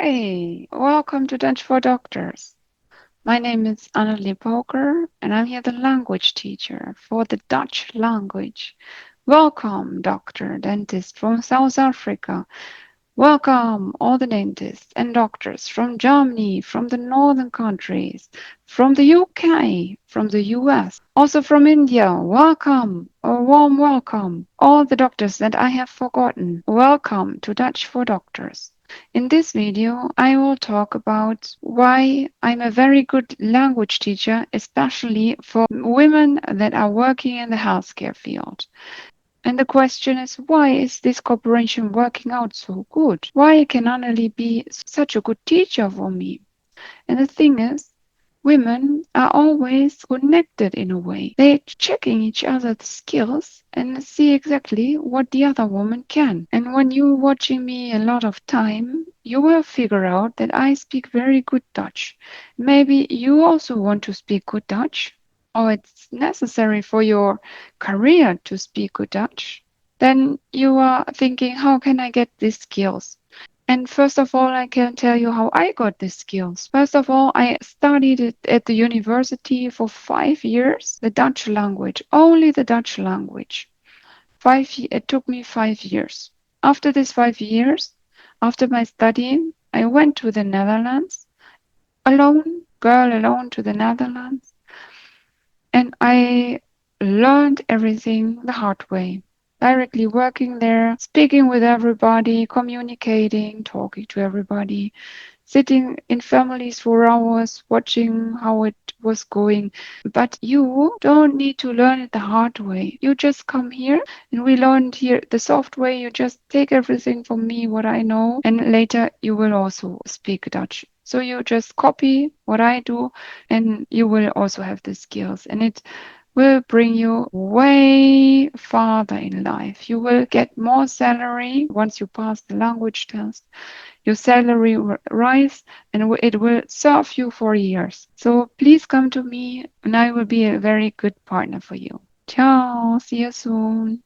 Hi, welcome to Dutch for Doctors. My name is Annelie Poker, and I'm here the language teacher for the Dutch language. Welcome, doctor, dentist from South Africa. Welcome, all the dentists and doctors from Germany, from the northern countries, from the UK, from the US, also from India. Welcome, a warm welcome. All the doctors that I have forgotten. Welcome to Dutch for Doctors. In this video, I will talk about why I'm a very good language teacher, especially for women that are working in the healthcare field. And the question is, why is this cooperation working out so good? Why can Anneli be such a good teacher for me? And the thing is, women are always connected in a way. They're checking each other's skills and see exactly what the other woman can. And when you're watching me a lot of time, you will figure out that I speak very good Dutch. Maybe you also want to speak good Dutch, or it's necessary for your career to speak good Dutch. Then you are thinking, how can I get these skills? And first of all, I can tell you how I got these skills. First of all, I studied it at the university for 5 years, the Dutch language, only the Dutch language. It took me 5 years. After these 5 years, after my study, I went to the Netherlands alone, girl alone to the Netherlands, and I learned everything the hard way. Directly working there, speaking with everybody, communicating, talking to everybody, sitting in families for hours, watching how it was going. But you don't need to learn it the hard way. You just come here and we learned here the soft way. You just take everything from me, what I know, and later you will also speak Dutch. So you just copy what I do and you will also have the skills. And it will bring you way farther in life. You will get more salary once you pass the language test. Your salary will rise and it will serve you for years. So please come to me and I will be a very good partner for you. Ciao, see you soon.